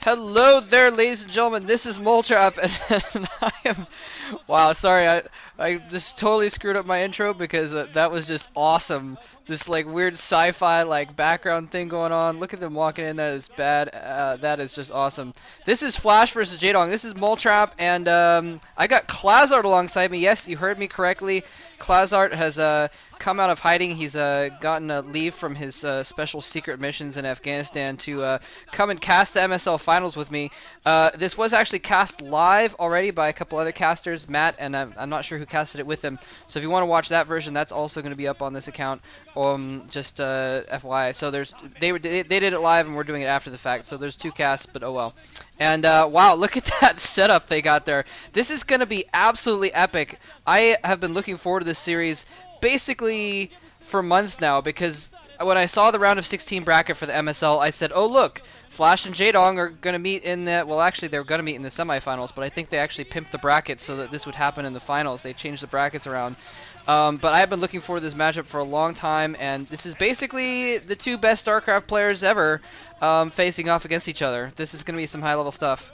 Hello there, ladies and gentlemen. This is Moletrap, and I am. Wow, sorry, I just totally screwed up my intro because that was just awesome. This like weird sci-fi like background thing going on. Look at them walking in. That is bad. That is just awesome. This is FlaSh versus Jaedong. This is Moletrap, and I got Klazart alongside me. Yes, you heard me correctly. Klazart has come out of hiding. He's gotten a leave from his special secret missions in Afghanistan to come and cast the MSL finals with me. This was actually cast live already by a couple other casters, Matt, and I'm not sure who casted it with them. So if you want to watch that version, that's also going to be up on this account. Just FYI. So they did it live, and we're doing it after the fact. So there's two casts, but oh well. And wow, look at that setup they got there. This is going to be absolutely epic. I have been looking forward to this series basically for months now, because when I saw the round of 16 bracket for the MSL, I said, oh look, FlaSh and Jaedong are going to meet in the, well actually they're going to meet in the semifinals, but I think they actually pimped the brackets so that this would happen in the finals. They changed the brackets around. But I have been looking forward to this matchup for a long time, and this is basically the two best StarCraft players ever facing off against each other. This is going to be some high-level stuff.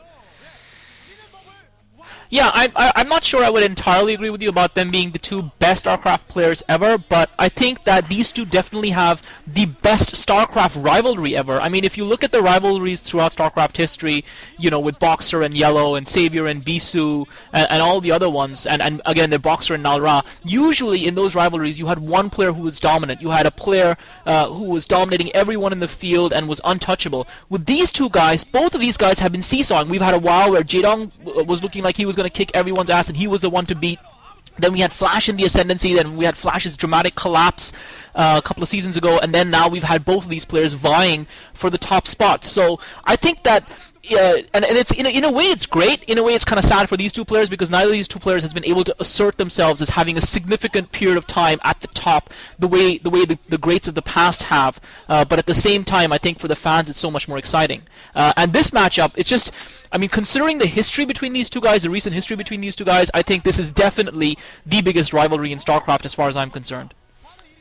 Yeah, I'm not sure I would entirely agree with you about them being the two best StarCraft players ever, but I think that these two definitely have the best StarCraft rivalry ever. I mean, if you look at the rivalries throughout StarCraft history, you know, with Boxer and Yellow and Savior and Bisu and all the other ones, and again, the Boxer and Nalra, usually in those rivalries you had one player who was dominant. You had a player who was dominating everyone in the field and was untouchable. With these two guys, both of these guys have been seesawing. We've had a while where Jaedong was looking like he was going to kick everyone's ass and he was the one to beat. Then we had FlaSh in the ascendancy, then we had FlaSh's dramatic collapse a couple of seasons ago, and then now we've had both of these players vying for the top spot. So I think that and it's in a way it's great. In a way it's kind of sad for these two players because neither of these two players has been able to assert themselves as having a significant period of time at the top the way the greats of the past have. But at the same time, I think for the fans it's so much more exciting. And this matchup, it's just, I mean, considering the history between these two guys, the recent history between these two guys, I think this is definitely the biggest rivalry in StarCraft as far as I'm concerned.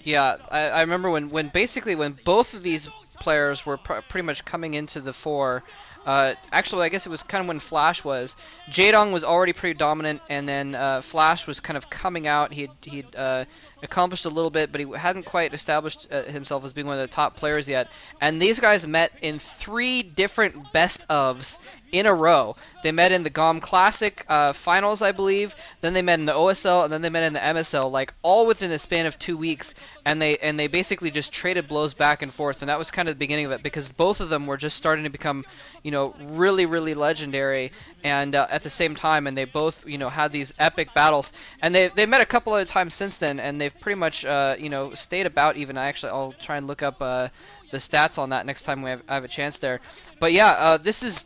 Yeah, I remember when basically when both of these players were pretty much coming into the fore. Actually, I guess it was kind of when FlaSh was. Jaedong was already pretty dominant, and then FlaSh was kind of coming out. He'd accomplished a little bit, but he hadn't quite established himself as being one of the top players yet. And these guys met in 3 different best-ofs in a row. They met in the GOM Classic finals, I believe. Then they met in the OSL, and then they met in the MSL, like all within the span of 2 weeks. And they basically just traded blows back and forth, and that was kind of the beginning of it because both of them were just starting to become, you know, really, really legendary. And at the same time, and they both, you know, had these epic battles. And they met a couple other times since then, and they've pretty much, you know, stayed about even. I'll try and look up the stats on that next time I have a chance there. But yeah, this is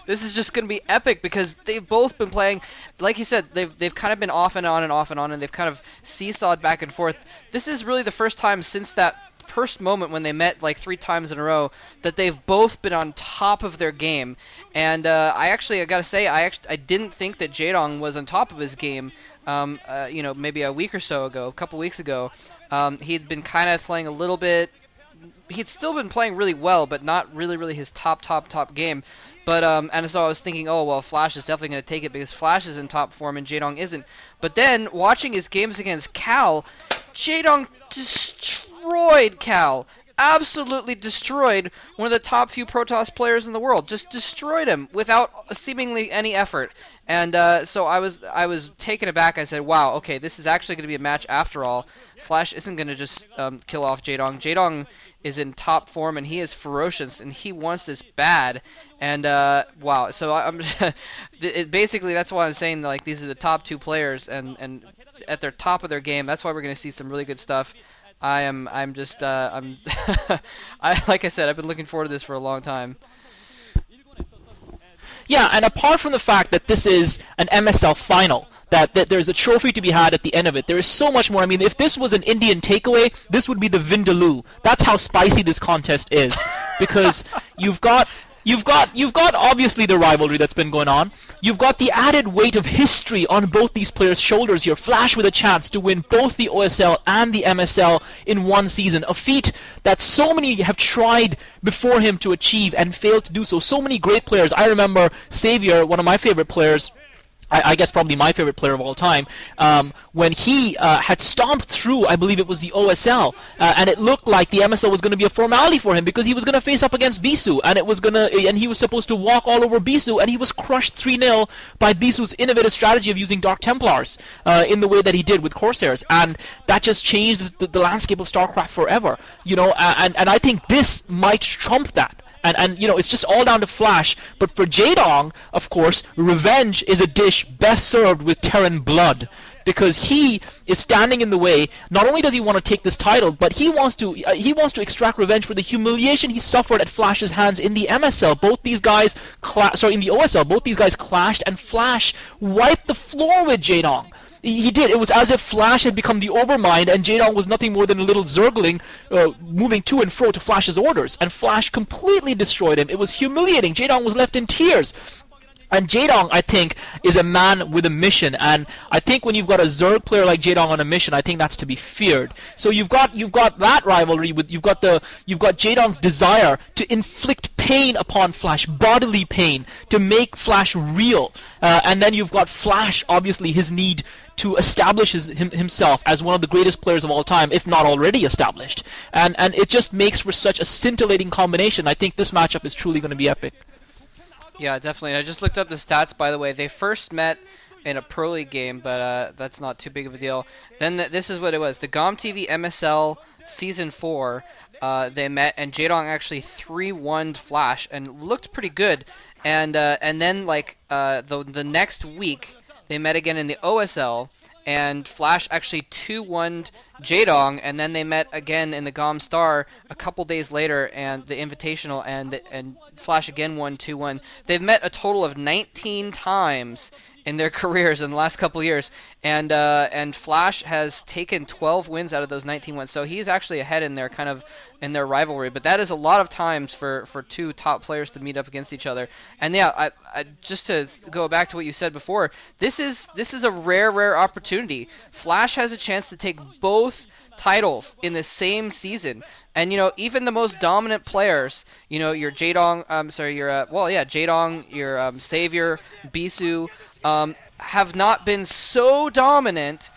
this is just gonna be epic because they've both been playing, like you said, they've kind of been off and on and off and on, and they've kind of seesawed back and forth. This is really the first time since that first moment when they met like 3 times in a row that they've both been on top of their game. And I gotta say, I didn't think that Jaedong was on top of his game. You know, maybe a week or so ago, a couple weeks ago, he'd been kind of playing a little bit. He'd still been playing really well, but not really his top game. But and so I was thinking, oh well, FlaSh is definitely going to take it because FlaSh is in top form and Jaedong isn't. But then watching his games against Cal, Jaedong destroyed Cal. Absolutely destroyed one of the top few Protoss players in the world. Just destroyed him without seemingly any effort. And so I was taken aback. I said, wow, okay, this is actually going to be a match after all. FlaSh isn't going to just kill off Jaedong. Jaedong is in top form, and he is ferocious, and he wants this bad. And wow, so I'm basically that's why I'm saying like these are the top 2 players, and at their top of their game. That's why we're going to see some really good stuff. I'm like I said, I've been looking forward to this for a long time. Yeah, and apart from the fact that this is an MSL final, that there's a trophy to be had at the end of it, there is so much more. I mean, if this was an Indian takeaway, this would be the Vindaloo. That's how spicy this contest is. Because you've got You've got obviously the rivalry that's been going on. You've got the added weight of history on both these players' shoulders here. FlaSh with a chance to win both the OSL and the MSL in one season, a feat that so many have tried before him to achieve and failed to do so. So many great players. I remember Xavier, one of my favorite players, I guess probably my favorite player of all time, when he had stomped through, I believe it was the OSL, and it looked like the MSL was going to be a formality for him because he was going to face up against Bisu, and he was supposed to walk all over Bisu, and he was crushed 3-0 by Bisu's innovative strategy of using Dark Templars in the way that he did with Corsairs, and that just changed the landscape of StarCraft forever, and I think this might trump that. And it's just all down to FlaSh. But for Jaedong, of course, revenge is a dish best served with Terran blood. Because he is standing in the way. Not only does he want to take this title, but he wants to extract revenge for the humiliation he suffered at FlaSh's hands in the MSL. Both these guys, in the OSL, both these guys clashed, and FlaSh wiped the floor with Jaedong. He did. It was as if FlaSh had become the overmind, and Jaedong was nothing more than a little zergling moving to and fro to FlaSh's orders. And FlaSh completely destroyed him. It was humiliating. Jaedong was left in tears. And Jaedong, I think, is a man with a mission, and I think when you've got a Zerg player like Jaedong on a mission, I think that's to be feared. So you've got that rivalry with you've got Jaedong's desire to inflict pain upon FlaSh, bodily pain, to make FlaSh real, and then you've got FlaSh, obviously his need to establish himself as one of the greatest players of all time, if not already established, and it just makes for such a scintillating combination. I think this matchup is truly going to be epic. Yeah, definitely. I just looked up the stats, by the way. They first met in a Pro League game, but that's not too big of a deal. Then this is what it was. The GomTV MSL Season 4, they met, and Jaedong actually 3-1'd FlaSh, and looked pretty good. And then, like, the next week, they met again in the OSL, and FlaSh actually 2-1'd Jaedong, and then they met again in the GOM Star a couple days later, and the Invitational, and FlaSh again won 2-1. They've met a total of 19 times in their careers in the last couple years, and FlaSh has taken 12 wins out of those 19 wins, so he's actually ahead in their rivalry. But that is a lot of times for two top players to meet up against each other. And yeah, I just to go back to what you said before, this is a rare opportunity. FlaSh has a chance to take both titles in the same season. And even the most dominant players, your Jaedong, Jaedong, your Xavier, Bisu, have not been so dominant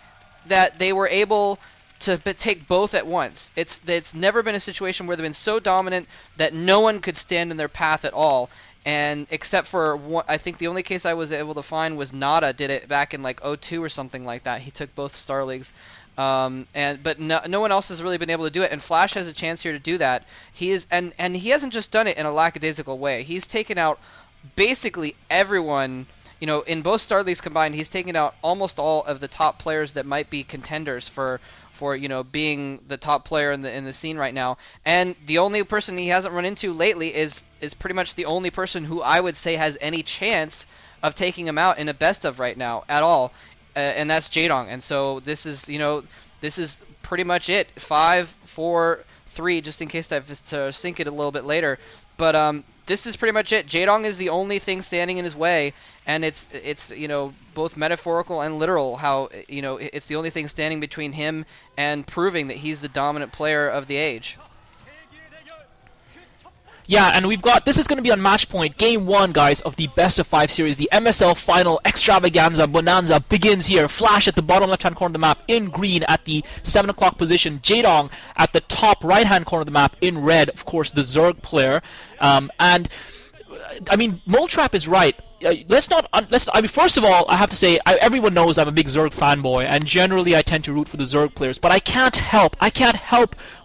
that they were able to take both at once. It's never been a situation where they've been so dominant that no one could stand in their path at all. And except for one, I think the only case I was able to find was Nada did it back in like 02 or something like that. He took both Star Leagues. But no one else has really been able to do it, and FlaSh has a chance here to do that. He is, and he hasn't just done it in a lackadaisical way. He's taken out basically everyone. In both Star Leagues combined, he's taken out almost all of the top players that might be contenders for being the top player in the scene right now. And the only person he hasn't run into lately is pretty much the only person who I would say has any chance of taking him out in a best of right now at all. And that's Jaedong. And so this is pretty much it. 5, 4, 3, just in case I have to sync it a little bit later. But this is pretty much it. Jaedong is the only thing standing in his way, and it's both metaphorical and literal. How it's the only thing standing between him and proving that he's the dominant player of the age. Yeah, and this is going to be on match point. Game 1, guys, of the best of 5 series. The MSL final extravaganza bonanza begins here. FlaSh at the bottom left-hand corner of the map in green at the 7 o'clock position. Jaedong at the top right-hand corner of the map in red, of course, the Zerg player. Moletrap is right. First of all, I have to say, everyone knows I'm a big Zerg fanboy, and generally I tend to root for the Zerg players, but I can't help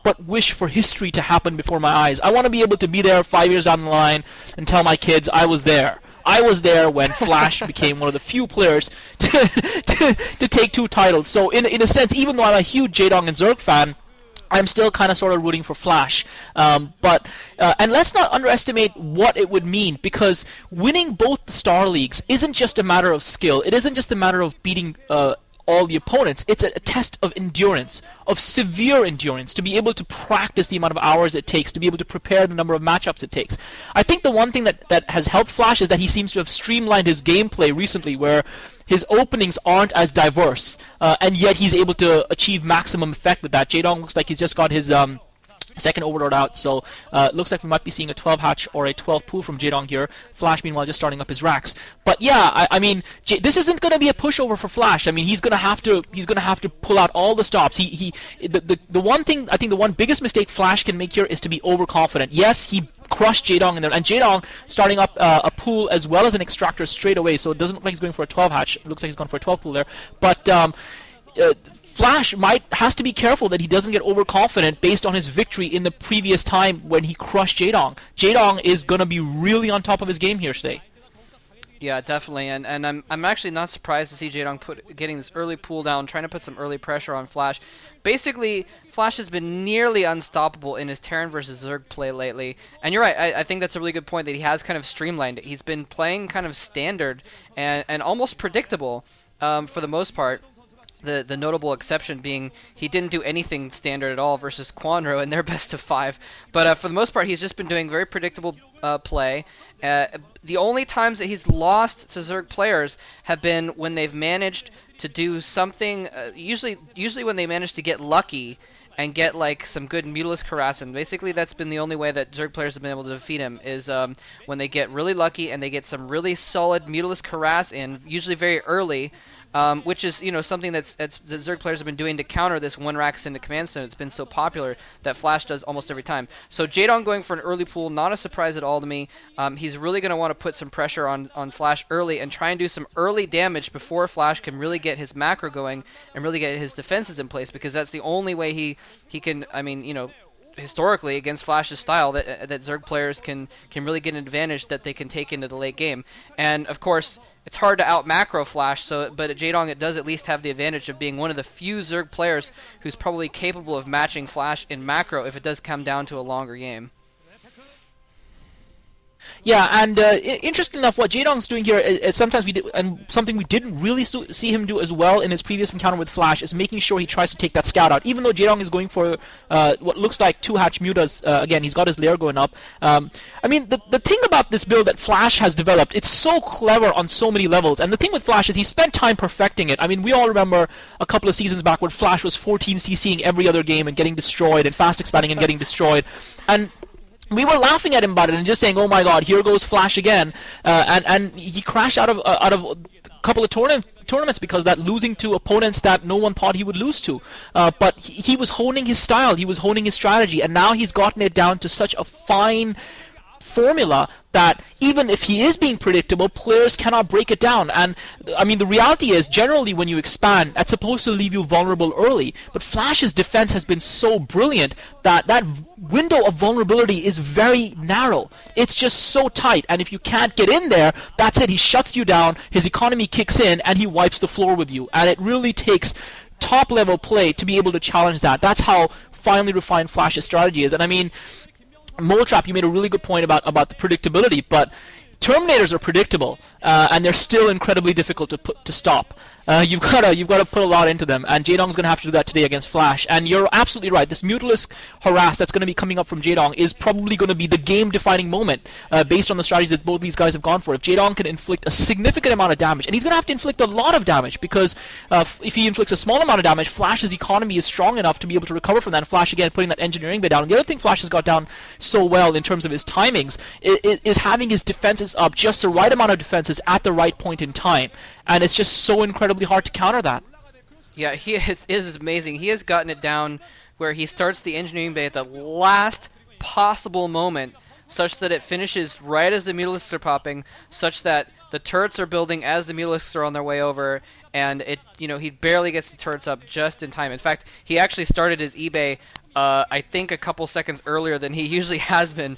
but wish for history to happen before my eyes. I want to be able to be there 5 years down the line and tell my kids I was there. I was there when FlaSh became one of the few players to take 2 titles. So in a sense, even though I'm a huge Jaedong and Zerg fan, I'm still kind of sort of rooting for FlaSh. And let's not underestimate what it would mean, because winning both the Star Leagues isn't just a matter of skill. It isn't just a matter of beating all the opponents. It's a test of endurance, of severe endurance, to be able to practice the amount of hours it takes, to be able to prepare the number of matchups it takes. I think the one thing that has helped FlaSh is that he seems to have streamlined his gameplay recently, where his openings aren't as diverse, and yet he's able to achieve maximum effect with that. Jaedong looks like he's just got his second overlord out, so it looks like we might be seeing a 12 hatch or a 12 pool from Jaedong here. FlaSh, meanwhile, just starting up his racks. But yeah, I mean, this isn't going to be a pushover for FlaSh. I mean, he's going to have to pull out all the stops. The one thing, I think the one biggest mistake FlaSh can make here is to be overconfident. Yes, he crushed Jaedong in there, and Jaedong starting up a pool as well as an extractor straight away, so it doesn't look like he's going for a 12 hatch. It looks like he's gone for a 12 pool there. But FlaSh has to be careful that he doesn't get overconfident based on his victory in the previous time when he crushed Jaedong. Jaedong is going to be really on top of his game here today. Yeah, definitely, and I'm actually not surprised to see Jaedong getting this early pull down, trying to put some early pressure on FlaSh. Basically, FlaSh has been nearly unstoppable in his Terran versus Zerg play lately, and you're right, I think that's a really good point that he has kind of streamlined it. He's been playing kind of standard and almost predictable for the most part. The notable exception being he didn't do anything standard at all versus Quanro in their best of 5. But for the most part, he's just been doing very predictable play. The only times that he's lost to Zerg players have been when they've managed to do something, usually when they manage to get lucky and get like some good Mutalisk harass, and basically that's been the only way that Zerg players have been able to defeat him, is when they get really lucky and they get some really solid Mutalisk harass in, usually very early, which is, you know, something that the Zerg players have been doing to counter this one racks into command stone. It's been so popular that FlaSh does almost every time. So Jaedong going for an early pool, not a surprise at all to me. He's really going to want to put some pressure on FlaSh early and try and do some early damage before FlaSh can really get his macro going and really get his defenses in place, because that's the only way he can, I mean, you know, historically against FlaSh's style that Zerg players can really get an advantage that they can take into the late game. And of course, it's hard to out macro FlaSh, but at Jaedong it does at least have the advantage of being one of the few Zerg players who's probably capable of matching FlaSh in macro if it does come down to a longer game. Yeah, and interesting enough, what Jaedong's doing here is sometimes and something we didn't really see him do as well in his previous encounter with FlaSh, is making sure he tries to take that scout out. Even though Jaedong is going for what looks like 2-hatch mutas, again, he's got his lair going up. I mean, the thing about this build that FlaSh has developed, it's so clever on so many levels, and the thing with FlaSh is he spent time perfecting it. I mean, we all remember a couple of seasons back when FlaSh was 14 CCing every other game and getting destroyed, and fast expanding and getting destroyed, and we were laughing at him about it and just saying, "Oh my God, here goes FlaSh again!" And he crashed out of a couple of tournaments because that losing to opponents that no one thought he would lose to. But he was honing his style, he was honing his strategy, and now he's gotten it down to such a fine formula that even if he is being predictable, players cannot break it down. And I mean, the reality is, generally when you expand, that's supposed to leave you vulnerable early, but FlaSh's defense has been so brilliant that that window of vulnerability is very narrow. It's just so tight, and if you can't get in there, that's it. He shuts you down, his economy kicks in, and he wipes the floor with you. And it really takes top level play to be able to challenge that. That's how finely refined FlaSh's strategy is. And I mean, Moletrap, you made a really good point about the predictability, but Terminators are predictable, and they're still incredibly difficult to stop. You've got to put a lot into them, and Jaedong's going to have to do that today against FlaSh. And you're absolutely right. This Mutalisk harass that's going to be coming up from Jaedong is probably going to be the game-defining moment, based on the strategies that both these guys have gone for. If Jaedong can inflict a significant amount of damage, and he's going to have to inflict a lot of damage, because if he inflicts a small amount of damage, FlaSh's economy is strong enough to be able to recover from that. And FlaSh, again, putting that engineering bit down. And the other thing FlaSh has got down so well in terms of his timings is having his defenses up, just the right amount of defenses at the right point in time. And it's just so incredibly hard to counter that. Yeah, it is amazing. He has gotten it down where he starts the engineering bay at the last possible moment, such that it finishes right as the Mutalisks are popping, such that the turrets are building as the Mutalisks are on their way over, and he barely gets the turrets up just in time. In fact, he actually started his eBay I think a couple seconds earlier than he usually has been.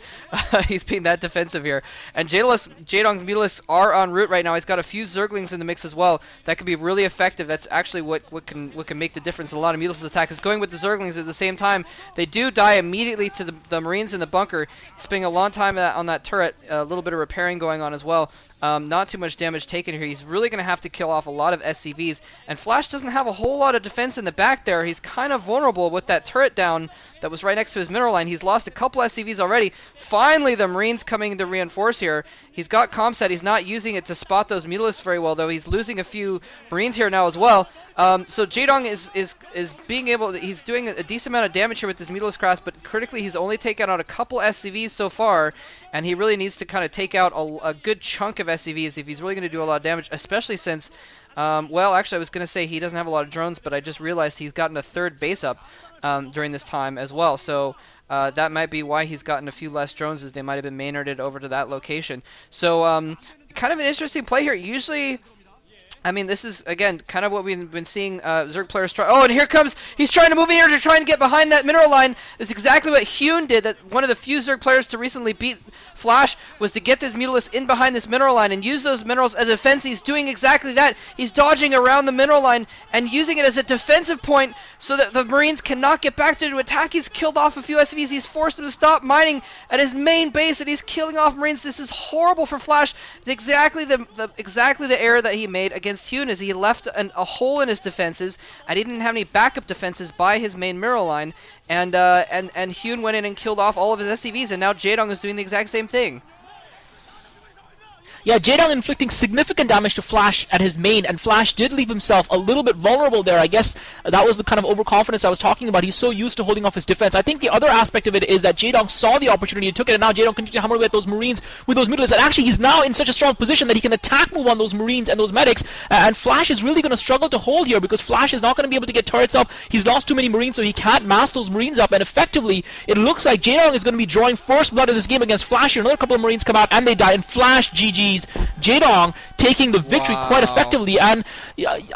He's being that defensive here. And Jaedong's Mutalisks are en route right now. He's got a few Zerglings in the mix as well. That could be really effective. That's actually what can make the difference. A lot of Mutalisks attack is going with the Zerglings at the same time. They do die immediately to the Marines in the bunker. Spending a long time on that turret. A little bit of repairing going on as well. Not too much damage taken here. He's really going to have to kill off a lot of SCVs. And FlaSh doesn't have a whole lot of defense in the back there. He's kind of vulnerable with that turret down that was right next to his mineral line. He's lost a couple SCVs already. Finally, the Marines coming to reinforce here. He's got Comsat. He's not using it to spot those Mutalisks very well, though. He's losing a few Marines here now as well. So Jaedong is being able to, he's doing a decent amount of damage here with this Mutalisk Craft, but critically he's only taken out a couple SCVs so far, and he really needs to kind of take out a good chunk of SCVs if he's really going to do a lot of damage, especially since, well, actually I was going to say he doesn't have a lot of drones, but I just realized he's gotten a third base up during this time as well. So that might be why he's gotten a few less drones, as they might have been Maynarded over to that location. So kind of an interesting play here. Usually, I mean, this is, again, kind of what we've been seeing Zerg players try. Oh, and here comes, he's trying to move in here to try and get behind that mineral line. It's exactly what HwaSeung did, that one of the few Zerg players to recently beat FlaSh, was to get this Mutalisk in behind this mineral line and use those minerals as a defense. He's doing exactly that. He's dodging around the mineral line and using it as a defensive point so that the Marines cannot get back there to attack. He's killed off a few SCVs. He's forced them to stop mining at his main base, and he's killing off Marines. This is horrible for FlaSh. It's exactly the error that he made against HwaSeung, is he left a hole in his defenses, and he didn't have any backup defenses by his main mineral line, and HwaSeung went in and killed off all of his SCVs, and now Jaedong is doing the exact same thing. Yeah, Jaedong inflicting significant damage to FlaSh at his main, and FlaSh did leave himself a little bit vulnerable there. I guess that was the kind of overconfidence I was talking about. He's so used to holding off his defense. I think the other aspect of it is that Jaedong saw the opportunity and took it, and now Jaedong continues to hammer away at those Marines with those Mutalisks, and actually he's now in such a strong position that he can attack move on those Marines and those medics, and FlaSh is really going to struggle to hold here, because FlaSh is not going to be able to get turrets up. He's lost too many Marines, so he can't mass those Marines up, and effectively, it looks like Jaedong is going to be drawing first blood in this game against FlaSh here. Another couple of Marines come out, and they die, and FlaSh GG's. Jaedong taking the victory quite effectively, and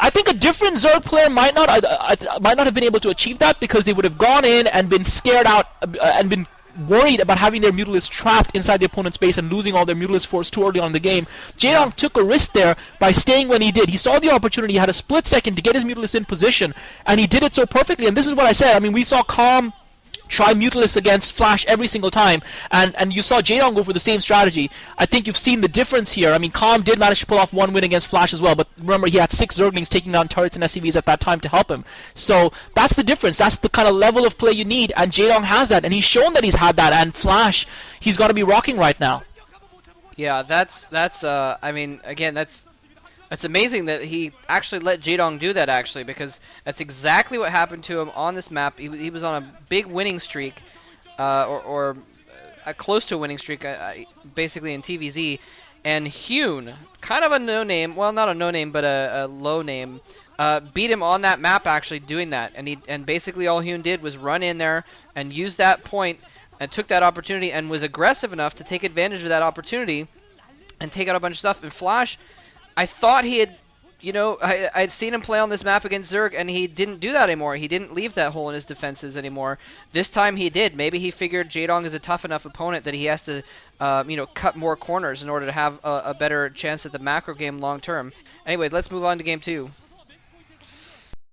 I think a different Zerg player might not have been able to achieve that, because they would have gone in and been scared out and been worried about having their Mutalisks trapped inside the opponent's base and losing all their Mutalist force too early on in the game. Jaedong took a risk there by staying when he did. He saw the opportunity, he had a split second to get his Mutalisks in position, and he did it so perfectly. And this is what I said. I mean, we saw Calm try Mutalisk against FlaSh every single time, and you saw Jaedong go for the same strategy. I think you've seen the difference here. I mean, Calm did manage to pull off one win against FlaSh as well, but remember, he had 6 Zerglings taking down turrets and SCVs at that time to help him. So that's the difference. That's the kind of level of play you need, and Jaedong has that, and he's shown that he's had that, and FlaSh, he's got to be rocking right now. Yeah, that's I mean, again, that's amazing that he actually let Jaedong do that, actually, because that's exactly what happened to him on this map. He was on a big winning streak, or close to a winning streak, basically in TVZ, and HwaSeung, kind of a no-name, well, not a no-name, but a low name, beat him on that map, actually doing that, and basically all HwaSeung did was run in there and use that point and took that opportunity and was aggressive enough to take advantage of that opportunity and take out a bunch of stuff. And FlaSh, I thought he had, you know, I'd seen him play on this map against Zerg, and he didn't do that anymore. He didn't leave that hole in his defenses anymore. This time he did. Maybe he figured Jaedong is a tough enough opponent that he has to, you know, cut more corners in order to have a better chance at the macro game long term. Anyway, let's move on to game 2.